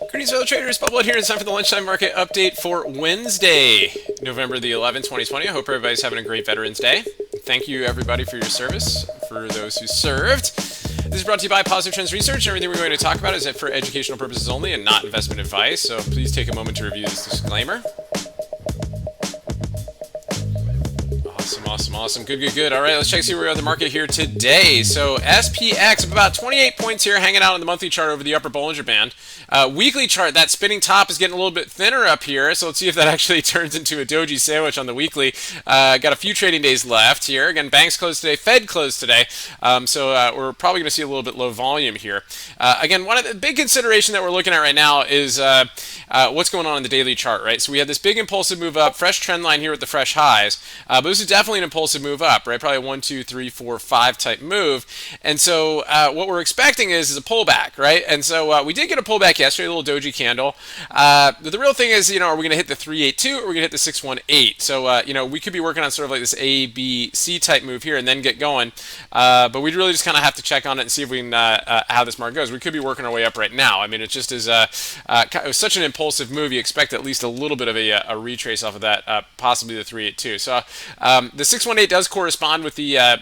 Greetings, fellow traders. Bubble here. It's time for the lunchtime market update for Wednesday, November the 11th, 2020. I hope everybody's having a great Veterans Day. Thank you, everybody, for your service. For those who served, this is brought to you by Positive Trends Research. Everything we're going to talk about is for educational purposes only and not investment advice. So please take a moment to review this disclaimer. Awesome. Good. All right, let's check see where we are in the market here today. So SPX up about 28 points here, hanging out on the monthly chart over the upper Bollinger Band. Weekly chart, that spinning top is getting a little bit thinner up here, so let's see if that actually turns into a doji sandwich on the weekly. Got a few trading days left here. Again, banks closed today, Fed closed today, so we're probably going to see a little bit low volume here. Again, one of the big consideration that we're looking at right now is what's going on in the daily chart, right? So we had this big impulsive move up, fresh trend line here with the fresh highs, but this is definitely an impulsive move up, right? Probably a 1, 2, 3, 4, 5 type move. And so what we're expecting is a pullback, right? And so we did get a pullback yesterday, a little doji candle. But the real thing is, are we going to hit the 382 or are we going to hit the 618? So, we could be working on sort of like this A, B, C type move here and then get going. But we'd really just kind of have to check on it and see if we can, how this market goes. We could be working our way up right now. I mean, it just is it was such an impulsive move. You expect at least a little bit of a retrace off of that, possibly the 382. So the 618 does correspond with the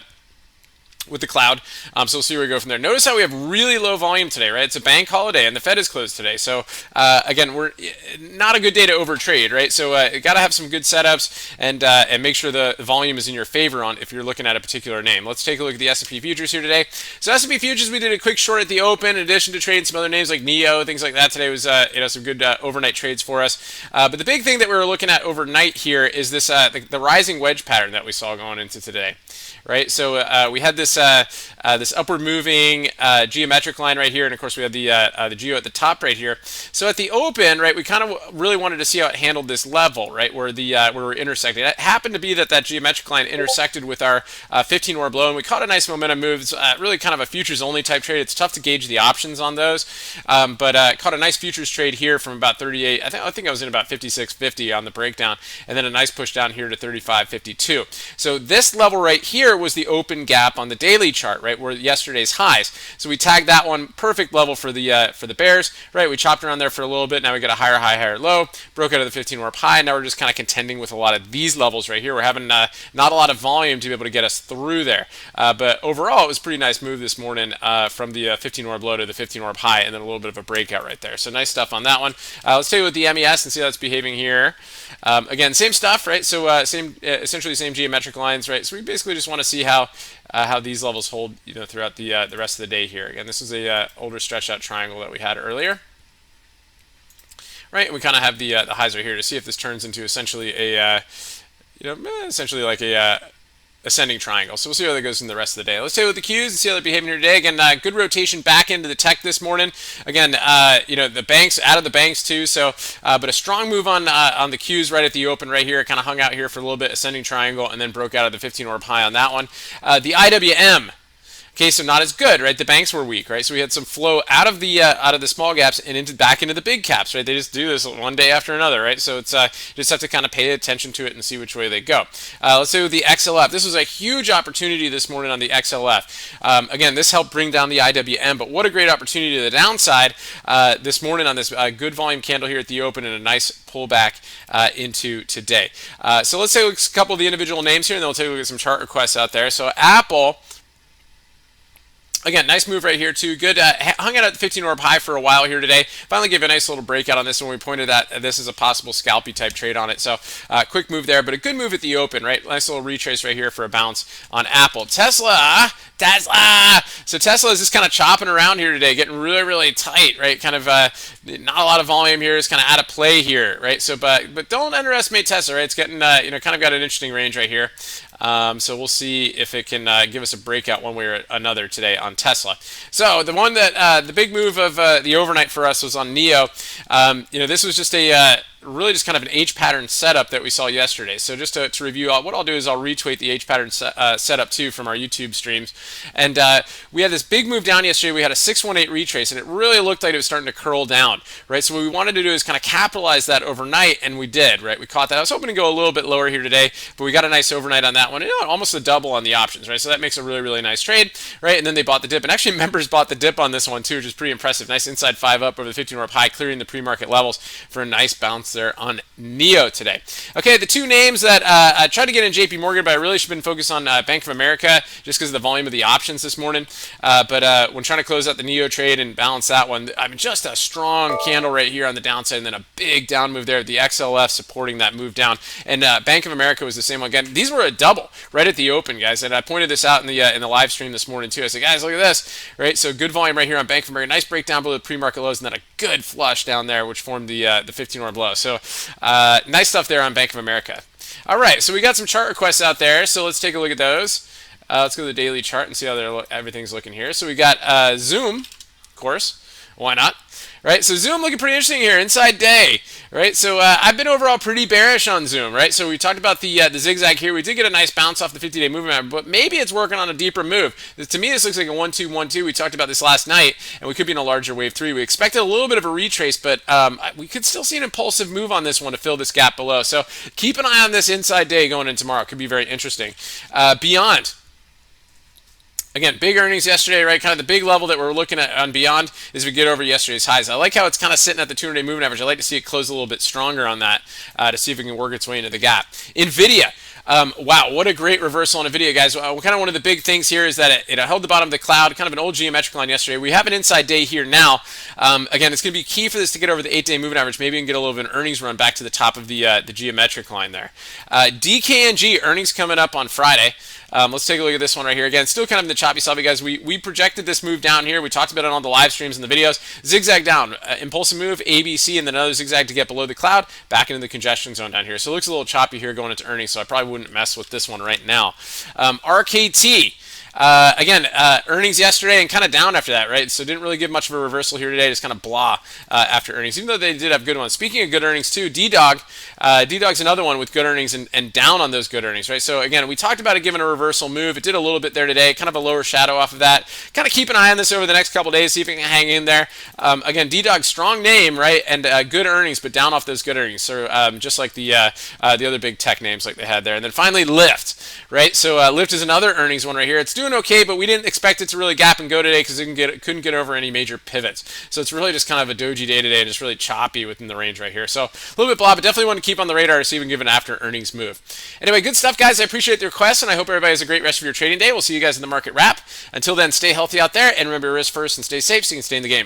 cloud, so we'll see where we go from there. Notice how we have really low volume today, right? It's a bank holiday and the Fed is closed today, so again, we're not a good day to overtrade, right? So you got to have some good setups and make sure the volume is in your favor on if you're looking at a particular name. Let's take a look at the S&P futures here today. So S&P futures, we did a quick short at the open in addition to trading some other names like NEO, things like that. Today was some good overnight trades for us. But the big thing that we were looking at overnight here is this the rising wedge pattern that we saw going into today. Right, so we had this this upward moving geometric line right here, and of course we had the geo at the top right here. So at the open, right, we kind of really wanted to see how it handled this level, right, where we're intersecting. It happened to be that geometric line intersected with our 15-hour blow, and we caught a nice momentum move. It's really kind of a futures only type trade. It's tough to gauge the options on those, but caught a nice futures trade here from about 38. I think I was in about 56.50 on the breakdown, and then a nice push down here to 35.52. So this level right here was the open gap on the daily chart, right, where yesterday's highs. So we tagged that one, perfect level for the bears, right? We chopped around there for a little bit. Now we got a higher high, higher low, broke out of the 15 warp high. Now we're just kind of contending with a lot of these levels right here. We're having not a lot of volume to be able to get us through there, but overall it was a pretty nice move this morning from the 15 warp low to the 15 warp high, and then a little bit of a breakout right there. So nice stuff on that one. Let's take a look at the MES and see how it's behaving here. Again, same stuff, right? So essentially same geometric lines, right? So we basically just want to see how these levels hold, throughout the rest of the day here. Again, this is a older stretched out triangle that we had earlier, right? And we kind of have the highs right here to see if this turns into essentially essentially like a ascending triangle. So we'll see how that goes in the rest of the day. Let's take a look at the Qs and see how they're behaving here today. Again, good rotation back into the tech this morning. Again, the banks, out of the banks too. So, but a strong move on the Qs right at the open right here. It kind of hung out here for a little bit, ascending triangle, and then broke out of the 15 orb high on that one. The IWM. Okay, so not as good, right? The banks were weak, right? So we had some flow out of the small gaps and back into the big caps, right? They just do this one day after another, right? So it's you just have to kind of pay attention to it and see which way they go. Let's say with the XLF, this was a huge opportunity this morning on the XLF. Again, this helped bring down the IWM, but what a great opportunity to the downside this morning on this good volume candle here at the open and a nice pullback into today. So let's take a couple of the individual names here, and then we'll take a look at some chart requests out there. So Apple. Again, nice move right here too. Good. Hung out at the 15 orb high for a while here today. Finally gave a nice little breakout on this one. We pointed at this as a possible scalpy type trade on it. So quick move there, but a good move at the open, right? Nice little retrace right here for a bounce on Apple. Tesla. So Tesla is just kind of chopping around here today, getting really, really tight, right? Kind of not a lot of volume here. It's kind of out of play here, right? So, but don't underestimate Tesla, right? It's getting kind of got an interesting range right here. So we'll see if it can give us a breakout one way or another today on Tesla. So the one that the big move of the overnight for us was on NEO. This was just a really just kind of an H pattern setup that we saw yesterday. So just to review, what I'll do is I'll retweet the H pattern setup too from our YouTube streams. And we had this big move down yesterday. We had a 618 retrace, and it really looked like it was starting to curl down, right? So what we wanted to do is kind of capitalize that overnight, and we did, right? We caught that. I was hoping to go a little bit lower here today, but we got a nice overnight on that one. You know, almost a double on the options, right? So that makes a really, really nice trade, right? And then they bought the dip, and actually members bought the dip on this one too, which is pretty impressive. Nice inside 5 up over the 15-hour high, clearing the pre-market levels for a nice bounce there on NEO today. Okay, the two names that I tried to get in JP Morgan, but I really should have been focused on Bank of America just because of the volume of the options this morning. But when trying to close out the NEO trade and balance that one, I mean, just a strong candle right here on the downside, and then a big down move there. The XLF supporting that move down, and Bank of America was the same one again. These were a double right at the open, guys, and I pointed this out in the live stream this morning too. I said, guys, look at this, right? So good volume right here on Bank of America. Nice breakdown below the pre-market lows, and then a good flush down there, which formed the 15-hour blow. So nice stuff there on Bank of America. All right, so we got some chart requests out there, so let's take a look at those. Let's go to the daily chart and see how everything's looking here. So we got Zoom, of course. Why not? Right, so Zoom looking pretty interesting here, inside day, right? So I've been overall pretty bearish on Zoom, right? So we talked about the zigzag here. We did get a nice bounce off the 50-day moving average, but maybe it's working on a deeper move. To me, this looks like a 1-2-1-2. We talked about this last night, and we could be in a larger wave 3. We expected a little bit of a retrace, but we could still see an impulsive move on this one to fill this gap below. So keep an eye on this inside day going in tomorrow. It could be very interesting. Beyond. Again, big earnings yesterday, right? Kind of the big level that we're looking at on Beyond is we get over yesterday's highs. I like how it's kind of sitting at the 200-day moving average. I like to see it close a little bit stronger on that to see if it can work its way into the gap. NVIDIA. Wow, what a great reversal on NVIDIA, guys. Kind of one of the big things here is that it held the bottom of the cloud, kind of an old geometric line yesterday. We have an inside day here now. Again, it's going to be key for this to get over the 8-day moving average. Maybe we can get a little bit of an earnings run back to the top of the geometric line there. DKNG, earnings coming up on Friday. Let's take a look at this one right here. Again, still kind of in the choppy salvi, guys. We projected this move down here. We talked about it on the live streams and the videos. Zigzag down, impulsive move, ABC, and then another zigzag to get below the cloud, back into the congestion zone down here. So it looks a little choppy here going into earnings, so I probably wouldn't mess with this one right now. RKT. Again, earnings yesterday and kind of down after that, right? So didn't really give much of a reversal here today, just kind of blah after earnings, even though they did have good ones. Speaking of good earnings too, D-Dog, D-Dog's another one with good earnings and down on those good earnings, right? So again, we talked about it giving a reversal move. It did a little bit there today, kind of a lower shadow off of that. Kind of keep an eye on this over the next couple days, see if it can hang in there. Again, D-Dog, strong name, right? And good earnings, but down off those good earnings. So just like the other big tech names like they had there. And then finally, Lyft, right? So Lyft is another earnings one right here. It's doing okay, but we didn't expect it to really gap and go today because it couldn't get over any major pivots. So it's really just kind of a doji day today, and it's really choppy within the range right here. So a little bit blah, but definitely want to keep on the radar to see if we can give an after earnings move. Anyway, good stuff, guys. I appreciate the requests, and I hope everybody has a great rest of your trading day. We'll see you guys in the market wrap. Until then, stay healthy out there, and remember, risk first and stay safe so you can stay in the game.